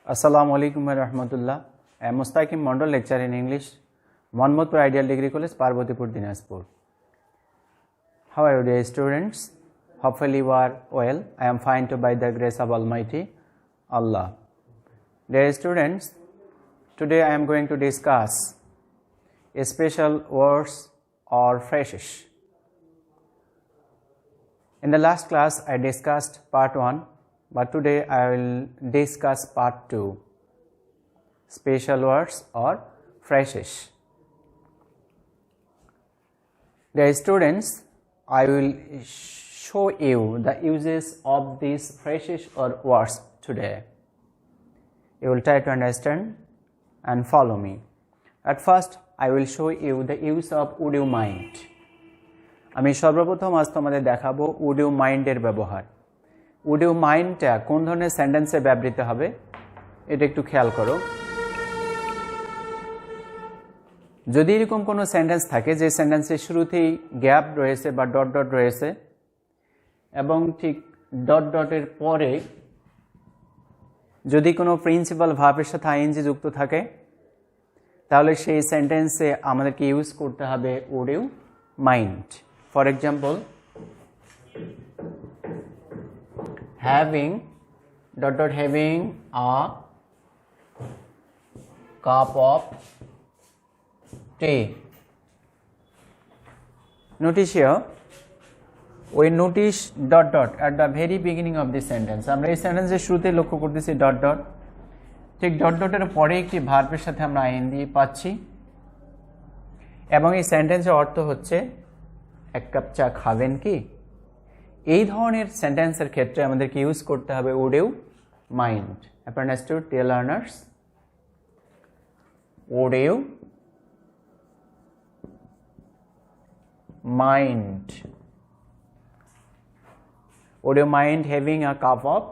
Assalamu alaikum wa rahmatullah. I am Mustaqim Mondal, lecturer in English, Monmouthpur Ideal Degree College, Parbatipur, Dinajpur. How are you, dear students? Hopefully you are well. I am fine too by the grace of Almighty Allah. Dear students, today I am going to discuss special words or phrases. In the last class I discussed part 1, but today I will discuss part 2, special words or phrases. Dear students, I will show you the uses of these phrases or words today. You will try to understand and follow me. At first, I will show you the use of would you mind. আমি সর্বপ্রথম আজ তোমাদের দেখাবো would you mind এর ব্যবহার। would you mind টা কোন ধরনের সেন্টেন্সে ব্যবহৃত হবে এটা একটু খেয়াল করো। যদি এরকম কোনো সেন্টেন্স থাকে যে সেন্টেন্সের শুরুতেই গ্যাপ রয়েছে বা ডট ডট রয়েছে এবং ঠিক ডট ডটের পরে যদি কোনো প্রিন্সিপাল ভার্বের সাথে আইএনজি যুক্ত থাকে তাহলে সেই সেন্টেন্সে আমাদেরকে ইউজ করতে হবে would you mind. For example, having dot dot having a cup of tea. Notice here, we notice dot dot at the very beginning of this sentence. আমরা এই সেন্টেন্সের শুরুতে লক্ষ্য করতেছি ডট ডট, ঠিক ডট ডটের পরে একটি ভার্বের সাথে আমরা আইএনজি পাচ্ছি এবং এই সেন্টেন্সের অর্থ হচ্ছে এক কাপ চা খাবেন কি। এই ধরনের সেন্টেন্সের ক্ষেত্রে আমাদেরকে ইউজ করতে হবে would you mind. Understood, dear learners? Would you mind? Would you mind having a cup of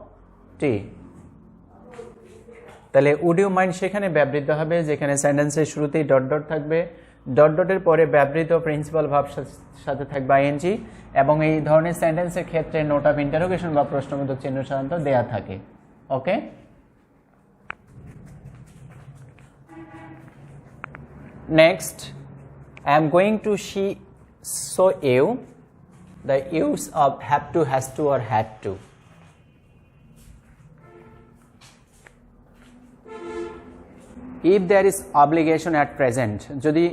tea? তাহলে would you mind সেখানে ব্যবহৃত হবে যেখানে সেন্টেন্সের শুরুতেই ডট ডট থাকবে, ডট ডটের পরে ব্যবহৃত প্রিন্সিপাল ভার্ব সাথে থাকবে আইএনজি এবং এই ধরনের সেন্টেন্সের ক্ষেত্রে নোট অফ ইন্টারোগেশন বা প্রশ্নবোধক চিহ্ন সাধারণত দেয়া থাকে। Okay, next I am going to show you the use of have to, has to or had to. If there is obligation at present, যদি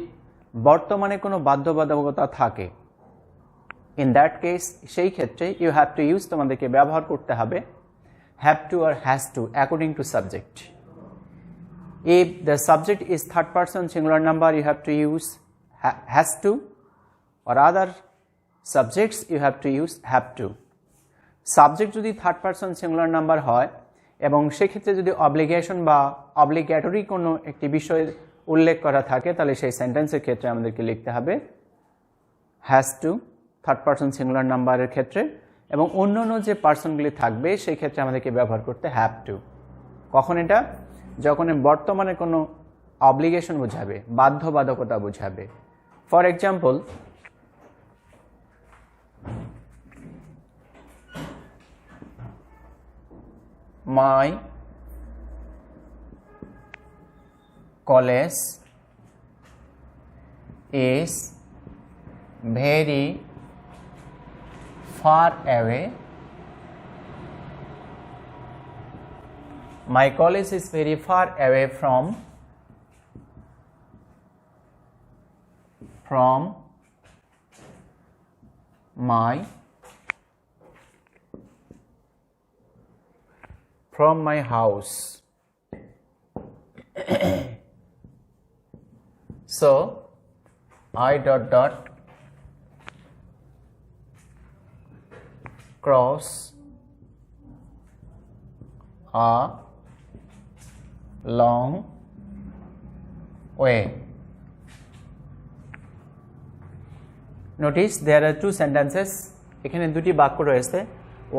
বর্তমানে কোনো বাধ্যবাধকতা থাকে, in that case সেই ক্ষেত্রে you have to use, তোমাদেরকে ব্যবহার করতে হবে have to or has to according to subject. If the subject is third person singular number, you have to use has to, or other subjects you have to use have to. Subject যদি third person singular number হয় এবং সেক্ষেত্রে যদি obligation বা obligatory কোনো একটি বিষয়ের উল্লেখ করা থাকে তাহলে সেই সেন্টেন্সের ক্ষেত্রে আমাদেরকে লিখতে হবে has to third person singular নাম্বারের ক্ষেত্রে, এবং অন্য অন্য যে পার্সনগুলি থাকবে সেই ক্ষেত্রে আমাদেরকে ব্যবহার করতে হ্যাভ টু। কখন এটা? যখন বর্তমানে কোনো অব্লিগেশন বোঝাবে, বাধ্যবাধকতা বোঝাবে। For example, my college is very far away. My college is very far away from my house. So I dot dot cross a long way. Notice there are two sentences. এখানে দুটি বাক্য রয়েছে।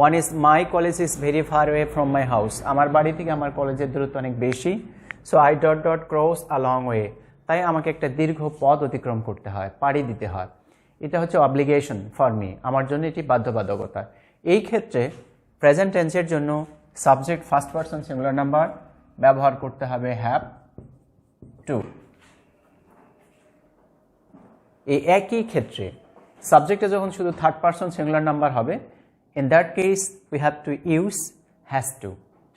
One is my college is very far away from my house. আমার বাড়ি থেকে আমার কলেজের দূরত্ব অনেক বেশি। So I dot dot cross a long way. তাই আমাকে একটা দীর্ঘ পথ অতিক্রম করতে হয়, পাড়ি দিতে হয়। এটা হচ্ছে অব্লিগেশন ফর মি, আমার জন্য এটি বাধ্যবাধকতা। এই ক্ষেত্রে প্রেজেন্ট টেন্সের জন্য subject first person singular number, ব্যবহার করতে হবে হ্যাভ টু। এই একই ক্ষেত্রে সাবজেক্টে যখন শুধু থার্ড পারসন সিঙ্গুলার নাম্বার হবে, in that case we have to use has to.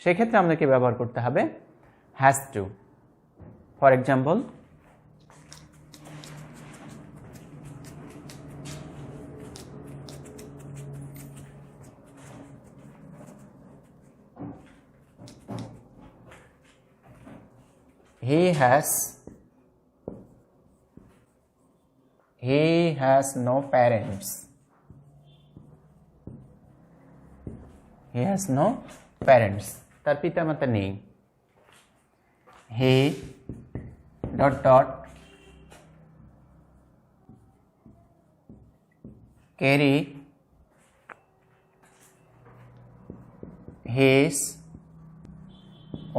সেক্ষেত্রে আমাদেরকে ব্যবহার করতে হবে has to. For example, he has no parents. He has no parents. তার পিতামাতা নেই। He ... carry his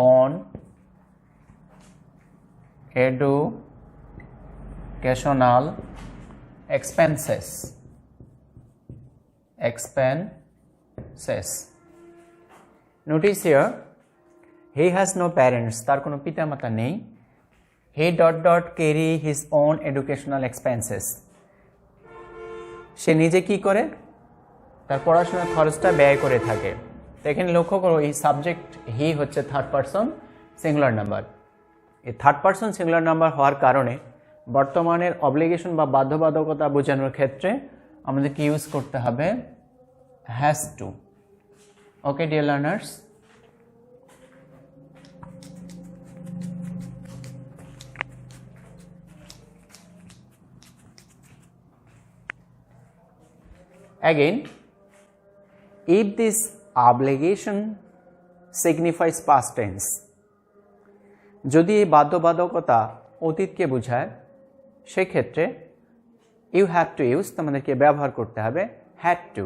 own educational expenses. Notice here, he has no parents, তার কোনো পিতামাতা নেই। He ... carry his own educational expenses. সে নিজে কি করে? তার পড়াশোনার খরচটা ব্যয় করে থাকে। এখানে লক্ষ্য করো, এই সাবজেক্ট হি হচ্ছে থার্ড পারসন সিঙ্গুলার নাম্বার। এই থার্ড পারসন সিঙ্গুলার নাম্বার হওয়ার কারণে বর্তমানের অব্লিগেশন বা বাধ্যবাধকতা বোঝানোর ক্ষেত্রে আমাদেরকে ইউজ করতে হবে has to. Okay dear learners, again, if this obligation signifies past tense, যদি এই বাধ্যবাধকতা অতীতকে বোঝায়, সেক্ষেত্রে ইউ হ্যাভ টু ইউজ, তোমাদেরকে ব্যবহার করতে হবে হ্যাড টু।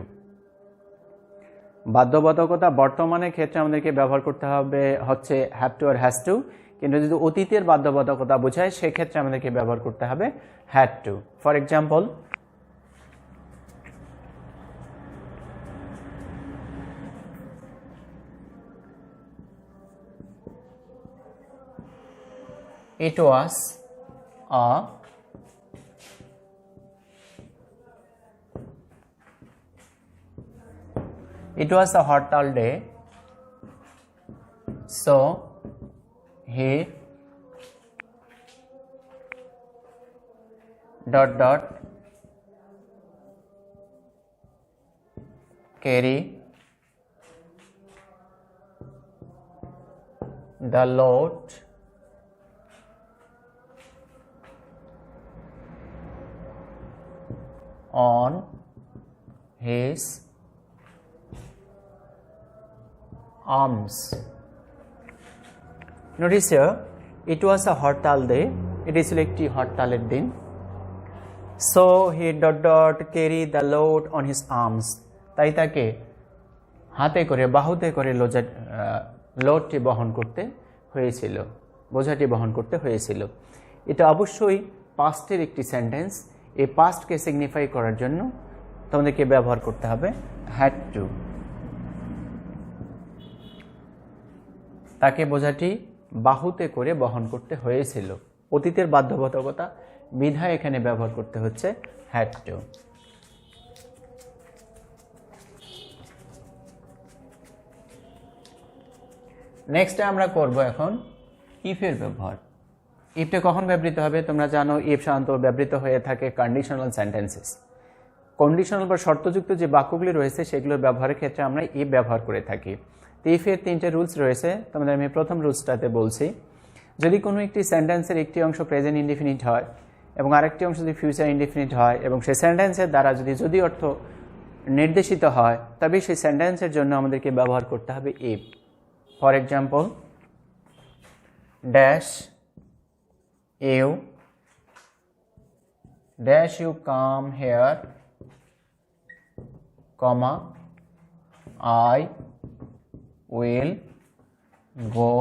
বাধ্যবাধকতা বর্তমানের ক্ষেত্রে আমাদেরকে ব্যবহার করতে হবে হচ্ছে হ্যাভ টু আর হ্যাজ টু, কিন্তু যদি অতীতের বাধ্যবাধকতা বোঝায় সেক্ষেত্রে আমাদেরকে ব্যবহার করতে হবে had to. For example, it was a Hartal day, so he ... carry the load on his arms. Notice here, it was a Hartal day, এটি ছিল একটি হরতালের দিন। So he ... carry the load on his arms, তাই তাকে হাতে করে বাহুতে করে লোডটি বহন করতে হয়েছিল, বোঝাটি বহন করতে হয়েছিল। এটা অবশ্যই পাস্টের একটি সেন্টেন্স। এই পাস্টকে সিগনিফাই করার জন্য তোমাদেরকে ব্যবহার করতে হবে হ্যাড টু। তাকে বোঝাটি বাহুতে করে বহন করতে হয়েছিল, অতীতের বাধ্যবাধকতা বিধায় এখানে ব্যবহার করতে হচ্ছে হ্যাড টু। নেক্সট আমরা করব এখন ইফের ব্যবহার। ইফটা কখন ব্যবহৃত হবে? তোমরা জানো ইফ সাধারণত ব্যবহৃত হয়ে থাকে কন্ডিশনাল সেন্টেন্সেস। কন্ডিশনাল বা শর্তযুক্ত যে বাক্যগুলি রয়েছে সেগুলোর ব্যবহারের ক্ষেত্রে আমরা ইফ ব্যবহার করে থাকি। তো ইফের তিনটে রুলস রয়েছে, তোমাদের আমি প্রথম রুলসটাতে বলছি। যদি কোনো একটি সেন্টেন্সের একটি অংশ প্রেজেন্ট ইনডিফিনিট হয় এবং আরেকটি অংশ যদি ফিউচার ইনডিফিনিট হয় এবং সেই সেন্টেন্সের দ্বারা যদি অর্থ নির্দেশিত হয়, তবে সেই সেন্টেন্সের জন্য আমাদেরকে ব্যবহার করতে হবে if. For example, dash you come here, comma, I will go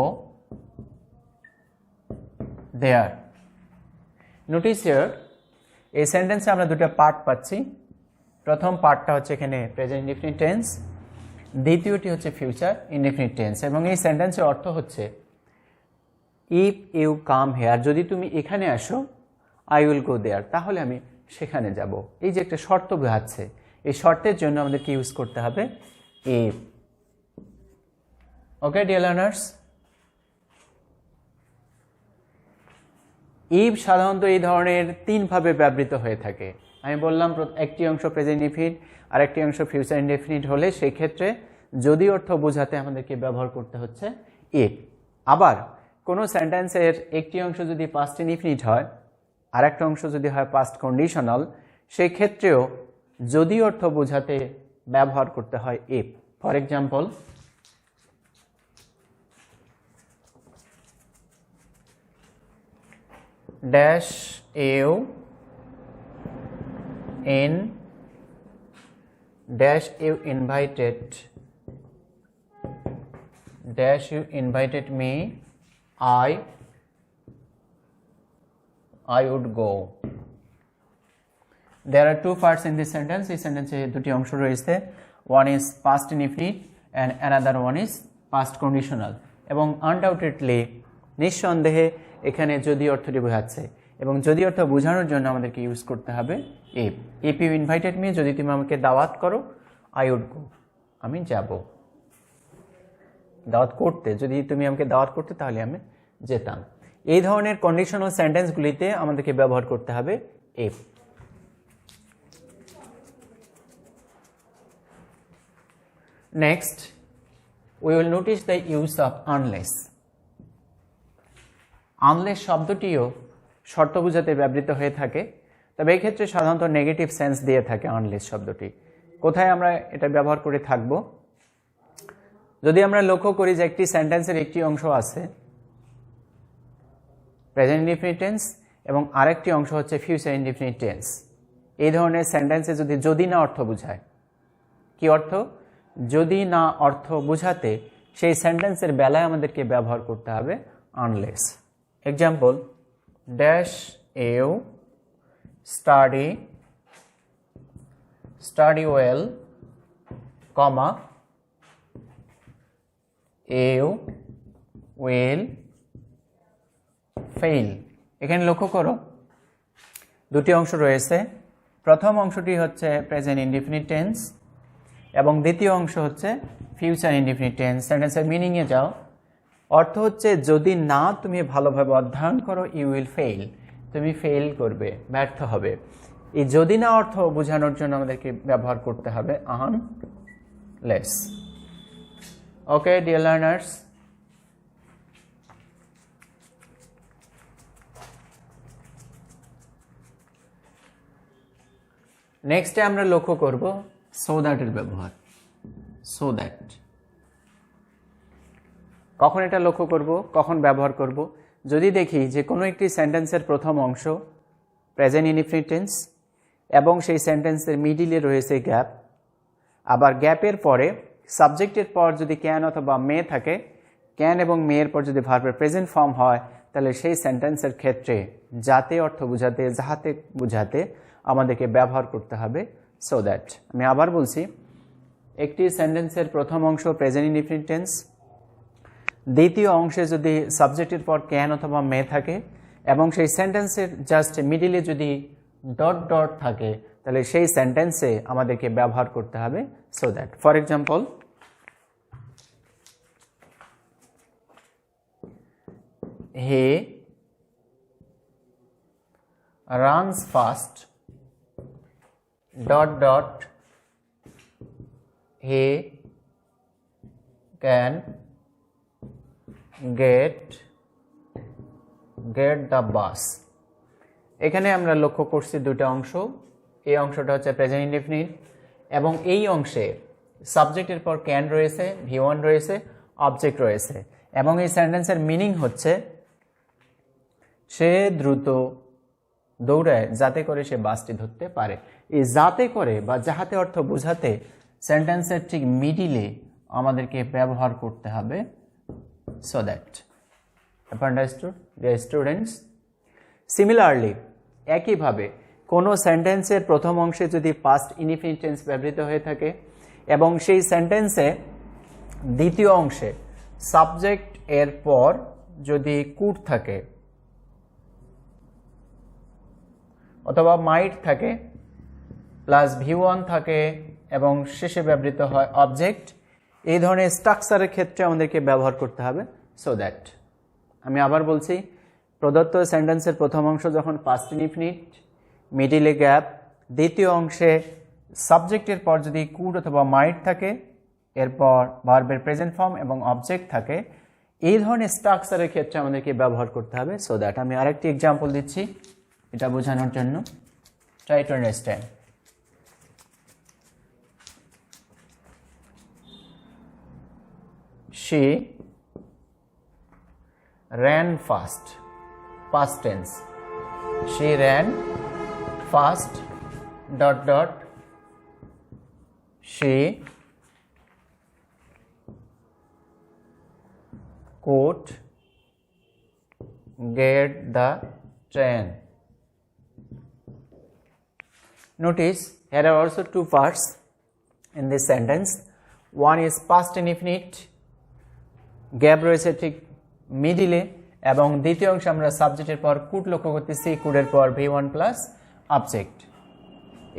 there. Notice here, এই সেন্টেন্সে আমরা দুটো পার্ট পাচ্ছি। প্রথম পার্টটা হচ্ছে এখানে প্রেজেন্ট ইনডিফিনিট টেন্স, দ্বিতীয়টি হচ্ছে ফিউচার ইনডিফিনিট টেন্স। এবং এই সেন্টেন্সের অর্থ হচ্ছে ইফ ইউ কাম হেয়ার, যদি তুমি এখানে আসো, আই উইল গো দেয়ার, তাহলে আমি সেখানে যাব। এই যে একটা শর্ত বোঝাচ্ছে, এই শর্তের জন্য আমাদেরকে ইউজ করতে হবে if. Okay dear learners, if সাধারণত এই ধরনের তিনভাবে ব্যবহৃত হয়ে থাকে। আমি বললাম একটি অংশ প্রেজেন্ট ইনডিফিনিট আর একটি অংশ ফিউচার ইনডিফিনিট হলে সেই ক্ষেত্রে যদি অর্থ বোঝাতে আমাদেরকে ব্যবহার করতে হচ্ছে ইফ। আবার কোনো সেন্টেন্সের একটি অংশ যদি পাস্ট ইনডিফিনিট হয় আর একটা অংশ যদি হয় পাস্ট কন্ডিশনাল, সেই ক্ষেত্রেও যদি অর্থ বোঝাতে ব্যবহার করতে হয় if. For example, dash you in dash you invited me, I would go. There are two parts in this sentence. এই সেন্টেন্সে দুটি অংশ রয়েছে, one is past indefinite and another one is past conditional, এবং আনডাউটেডলি নিঃসন্দেহে এখানে যদি অর্থটি বোঝাচ্ছে, এবং যদি অর্থ বোঝানোর জন্য আমাদেরকে ইউজ করতে হবে if. If you invited me, যদি তুমি আমাকে দাওয়াত করো, আই উড গো, আমি যাব। দাওয়াত করতে, যদি তুমি আমাকে দাওয়াত করতে তাহলে আমি যেতাম। এই ধরনের কন্ডিশনাল সেন্টেন্সগুলিতে আমাদেরকে ব্যবহার করতে হবে if. Next, we will notice the use of unless. Unless শব্দটিও শর্ত বোঝাতে ব্যবহৃত হয়ে থাকে, তবে এই ক্ষেত্রে সাধারণত নেগেটিভ সেন্স দিয়ে থাকে আনলেস শব্দটি। কোথায় আমরা এটা ব্যবহার করে থাকব? যদি আমরা লক্ষ্য করি যে একটি সেন্টেন্সের একটি অংশ আছে প্রেজেন্ট ইনডিফিনিট টেন্স এবং আরেকটি অংশ হচ্ছে ফিউচার ইনডিফিনিট টেন্স, এই ধরনের সেন্টেন্সে যদি না অর্থ বোঝায়, কি অর্থ? যদি না অর্থ বোঝাতে সেই সেন্টেন্সের বেলায় আমাদেরকে ব্যবহার করতে হবে unless. Example, dash you study well, comma you will fail. এখানে লক্ষ্য করো দুটি অংশ রয়েছে, প্রথম অংশটি হচ্ছে প্রেজেন্ট ইনডিফিনিট টেন্স এবং দ্বিতীয় অংশ হচ্ছে ফিউচার ইনডিফিনিট টেন্স। সেন্টেন্সের মিনিংয়ে যাও, অর্থ হচ্ছে যদি না তুমি ভালোভাবে অধ্যয়ন করো, ইউ উইল ফেইল, তুমি ফেইল করবে, ব্যর্থ হবে। এই যদি না অর্থ বোঝানোর জন্য আমাদেরকে ব্যবহার করতে হবে আনলেস। ওকে ডিয়ার লার্নার্স, নেক্সটে আমরা লক্ষ্য করব সো দ্যাটের ব্যবহার। সো দ্যাট কখন এটা লক্ষ্য করব, কখন ব্যবহার করব? যদি দেখি যে কোনো একটি সেন্টেন্সের প্রথম অংশ প্রেজেন্ট ইনডিফিনিট টেন্স এবং সেই সেন্টেন্সের মিডিলে রয়েছে গ্যাপ, আবার গ্যাপের পরে সাবজেক্টের পর যদি ক্যান অথবা মে থাকে, ক্যান এবং মেয়ের পর যদি ভার্বের প্রেজেন্ট ফর্ম হয়, তাহলে সেই সেন্টেন্সের ক্ষেত্রে যাতে অর্থ বোঝাতে, যাহাতে বোঝাতে আমাদেরকে ব্যবহার করতে হবে সো দ্যাট। আমি আবার বলছি, একটি সেন্টেন্সের প্রথম অংশ প্রেজেন্ট ইনডিফিনিট টেন্স, দ্বিতীয় অংশে যদি সাবজেক্টের পর ক্যান অথবা মে থাকে এবং সেই সেন্টেন্সের জাস্ট মিডিলে যদি ডট ডট থাকে, তাহলে সেই সেন্টেন্সে আমাদেরকে ব্যবহার করতে হবে so that. For example, he runs fast dot dot he can get the bus. এখানে আমরা লক্ষ্য করছি দুটো অংশ, এই অংশটা হচ্ছে প্রেজেন্ট ইনডিফিনিট এবং এই অংশে সাবজেক্টের পর ক্যান রয়েছে, V1 রয়েছে, অবজেক্ট রয়েছে, এবং এই সেন্টেন্সের মিনিং হচ্ছে সে দ্রুত দৌড়ায় যাতে করে সে বাসটি ধরতে পারে। এই যাতে করে বা যাহাতে অর্থ বোঝাতে সেন্টেন্সের ঠিক মিডিলে আমাদেরকে ব্যবহার করতে হবে so that. Understood, dear students? Similarly, একইভাবে কোনো সেন্টেন্সের প্রথম অংশে যদি পাস্ট ইনডিফিনিট টেন্স ব্যবহৃত হয়ে থাকে এবং সেই সেন্টেন্সে দ্বিতীয় অংশে সাবজেক্ট এর পর যদি কুড থাকে অথবা মাইট থাকে প্লাস V1 থাকে এবং শেষে ব্যবহৃত হয় অবজেক্ট, এই ধরনের স্ট্রাকচারের ক্ষেত্রে আমাদেরকে ব্যবহার করতে হবে সো দ্যাট। আমি আবার বলছি, প্রদত্ত সেন্টেন্সের প্রথম অংশ যখন পাস্ট ইনডিফিনিট, মিডিলে গ্যাপ, দ্বিতীয় অংশে সাবজেক্টের পর যদি কুড অথবা মাইট থাকে, এরপর ভার্বের প্রেজেন্ট ফর্ম এবং অবজেক্ট থাকে, এই ধরনের স্ট্রাকচারের ক্ষেত্রে আমাদেরকে ব্যবহার করতে হবে সো দ্যাট। আমি আরেকটি এক্সাম্পল দিচ্ছি এটা বোঝানোর জন্য, try to understand. She ran fast, past tense. She ran fast, ... She could get the train. Notice here are also two parts in this sentence. One is past indefinite, gap রয়েছে ঠিক মিডিলে, এবং দ্বিতীয় অংশে আমরা সাবজেক্টের পর কুড লক্ষ্য করতেছি, কুডের পর V1 প্লাস অবজেক্ট।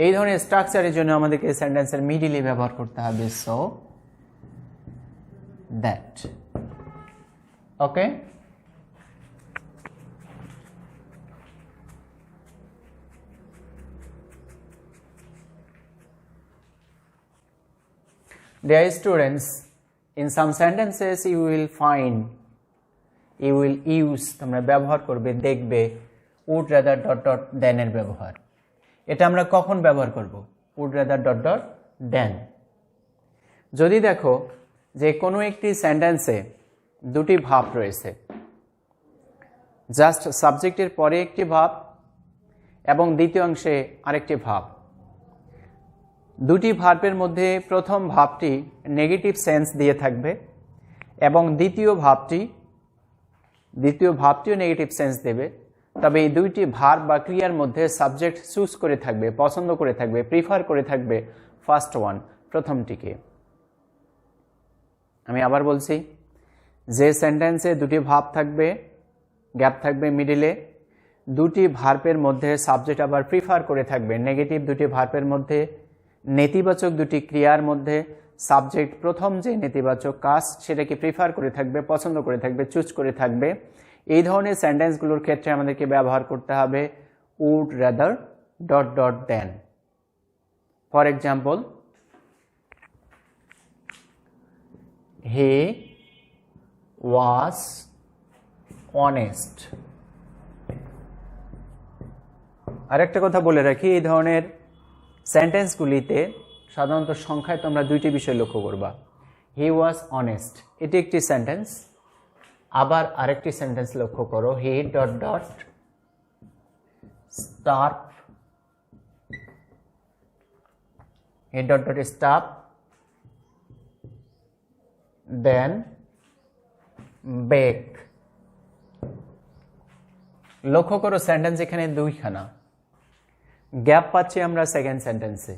এই ধরনের স্ট্রাকচারের জন্য আমাদেরকে সেন্টেন্সের মিডিলে ব্যবহার করতে হবে so that. Okay, dear students, in some sentences you will find, you will use, তোমরা ব্যবহার করবে, দেখবে would rather ... than এর ব্যবহার। এটা আমরা কখন ব্যবহার করব? would rather ... than। যদি দেখো যে কোনো একটি সেন্টেন্সে দুটি ভাব রয়েছে, জাস্ট সাবজেক্টের পরে একটি ভাব এবং দ্বিতীয় অংশে আরেকটি ভাব, দুটি ভার্বের মধ্যে প্রথম ভাবটি নেগেটিভ সেন্স দিয়ে থাকবে এবং দ্বিতীয় ভাবটিও নেগেটিভ সেন্স দেবে, তবে এই দুইটি ভার্ব বা ক্রিয়ার মধ্যে সাবজেক্ট চুজ করে থাকবে, পছন্দ করে থাকবে, প্রিফার করে থাকবে ফার্স্ট ওয়ান, প্রথমটিকে। আমি আবার বলছি, যে সেন্টেন্সে দুটি ভাব থাকবে, গ্যাপ থাকবে মিডিলে, দুটি ভার্বের মধ্যে সাবজেক্ট আবার প্রিফার করে থাকবে, নেগেটিভ দুটি ভার্বের মধ্যে, নেতিবাচক দুটি ক্রিয়ার মধ্যে সাবজেক্ট প্রথম যে নেতিবাচক কাজ সেটাকে প্রিফার করে থাকবে, পছন্দ করে থাকবে, চুজ করে থাকবে, এই ধরনের সেন্টেন্সগুলোর ক্ষেত্রে আমাদেরকে ব্যবহার করতে হবে would rather ... than। For example, he was honest। আরেকটা কথা বলে রাখি, এই ধরনের সেন্টেন্সগুলিতে সাধারণত সংখ্যায় তোমরা দুইটি বিষয় লক্ষ্য করবা। হি ওয়াজ অনেস্ট, এটি একটি সেন্টেন্স। আবার আরেকটি সেন্টেন্স লক্ষ্য করো, হি ... starve, he ... starve, then bake। লক্ষ্য করো সেন্টেন্স এখানে দুইখানা, গ্যাপ পাচ্ছি আমরা সেকেন্ড সেন্টেন্সে।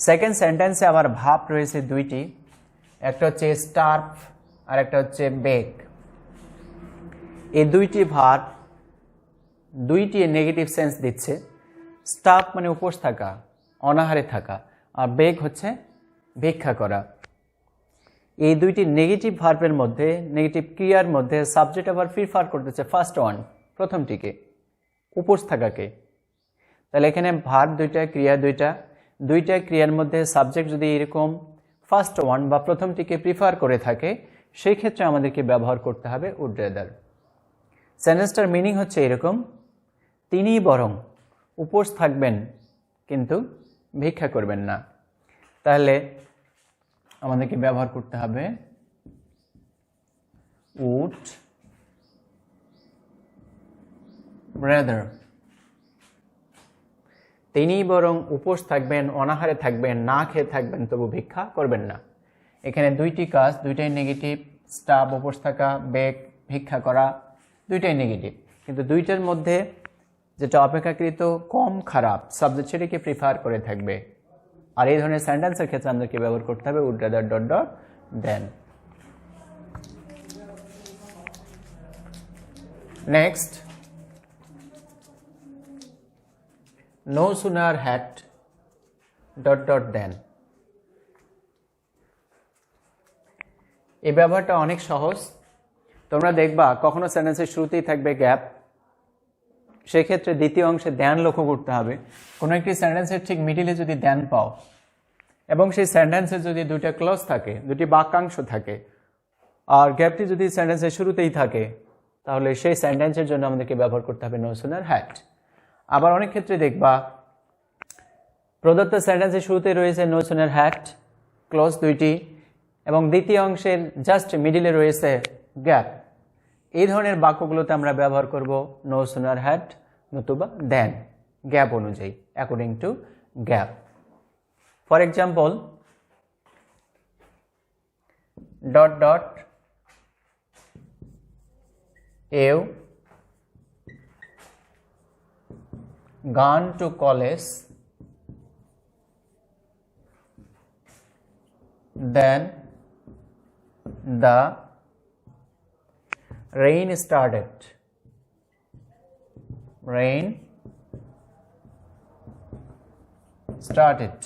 সেকেন্ড সেন্টেন্সে আবার ভাব রয়েছে দুইটি, একটা হচ্ছে স্টার্ভ আর একটা হচ্ছে বেক। এই দুইটি ভাব দুইটি নেগেটিভ সেন্স দিচ্ছে। স্টার্ভ মানে উপোস থাকা, অনাহারে থাকা, আর বেক হচ্ছে ভিক্ষা করা। এই দুইটি নেগেটিভ ভার্বের মধ্যে, নেগেটিভ ক্রিয়ার মধ্যে সাবজেক্ট আবার প্রিফার করতেছে ফার্স্ট ওয়ান, প্রথমটিকে, উপোস থাকাকে। তাহলে এখানে ভার্ব দুইটা, ক্রিয়া দুইটা ক্রিয়ার মধ্যে সাবজেক্ট যদি এরকম ফার্স্ট ওয়ান বা প্রথমটিকে প্রিফার করে থাকে, সেই ক্ষেত্রে আমাদেরকে ব্যবহার করতে হবে would rather। সেন্টেন্সটার মিনিং হচ্ছে এরকম, তিনি বরং উপোস থাকবেন কিন্তু ভিক্ষা করবেন না। তাহলে আমাদেরকে ব্যবহার করতে হবে would rather। তিনি বরং উপোস থাকবেন, অনাহারে থাকবেন, না খেয়ে থাকবেন, তবু ভিক্ষা করবেন না। এখানে দুইটি কাজ, দুইটাই নেগেটিভ। স্টাব উপোস থাকা, বেক ভিক্ষা করা, দুইটাই নেগেটিভ, কিন্তু দুইটার মধ্যে যেটা অপেক্ষাকৃত কম খারাপ সাবজেক্ট সেটাকে প্রিফার করে থাকবে। আর এই ধরনের সেন্টেন্সের ক্ষেত্রে আমাদেরকে ব্যবহার করতে হবে would rather ... than। Next, no sooner had ... then. এই ব্যবহারটা অনেক সহজ। তোমরা দেখবা কখনো সেন্টেন্সের শুরুতেই থাকবে গ্যাপ, সেক্ষেত্রে দ্বিতীয় অংশে দেন লক্ষ্য করতে হবে। কোনো একটি সেন্টেন্সের ঠিক মিডিলে যদি দেন পাও এবং সেই সেন্টেন্সের যদি দুইটা ক্লজ থাকে, দুটি বাক্যাংশ থাকে, আর গ্যাপটি যদি সেন্টেন্সের শুরুতেই থাকে, তাহলে সেই সেন্টেন্সের জন্য আমাদেরকে ব্যবহার করতে হবে নো সুনার হ্যাড। আবার অনেক ক্ষেত্রে দেখবা প্রদত্ত সেন্টেন্সের শুরুতে রয়েছে নো সুনার হ্যাড ক্লজ দুইটি এবং দ্বিতীয় অংশের জাস্ট মিডিলে রয়েছে গ্যাপ। এই ধরনের বাক্যগুলোতে আমরা ব্যবহার করব নো সুনার হ্যাড নতুবা দেন, গ্যাপ অনুযায়ী, according to gap. For example, ... you gone to college, then the rain started. Rain started.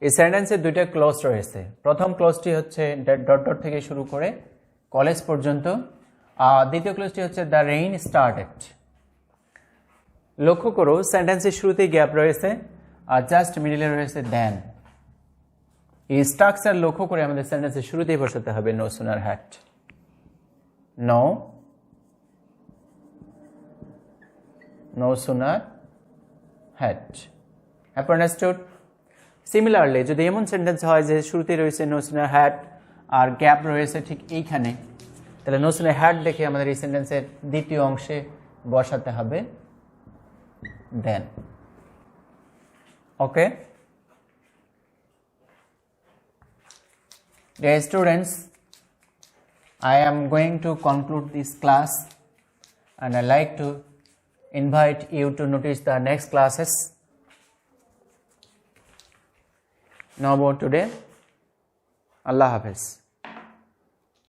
এই সেন্টেন্সে দুইটা ক্লজ রয়েছে। প্রথম ক্লজটি হচ্ছে ডট ডট থেকে শুরু করে কলেজ পর্যন্ত, আর দ্বিতীয় ক্লজটি হচ্ছে দ্য রেইন স্টার্টেড। লক্ষ্য করো সেন্টেন্সের শুরুতেই গ্যাপ রয়েছে আর জাস্ট মিডিলে রয়েছে দেন। এই স্ট্রাকচার লক্ষ্য করে আমাদের সেন্টেন্সের শুরুতেই বসাতে হবে no sooner had. No sooner had. Understood? Similarly যদি এমন সেন্টেন্স হয় যে শুরুতেই রয়েছে নো সুনার হ্যাড আর গ্যাপ রয়েছে ঠিক এইখানে, তাহলে নো সুনার হ্যাড দেখে আমাদের এই সেন্টেন্সের দ্বিতীয় অংশে বসাতে হবে দেন। ওকে? Dear students, I am going to conclude this class and I like to invite you to notice the next classes. Now about today, Allah Hafiz.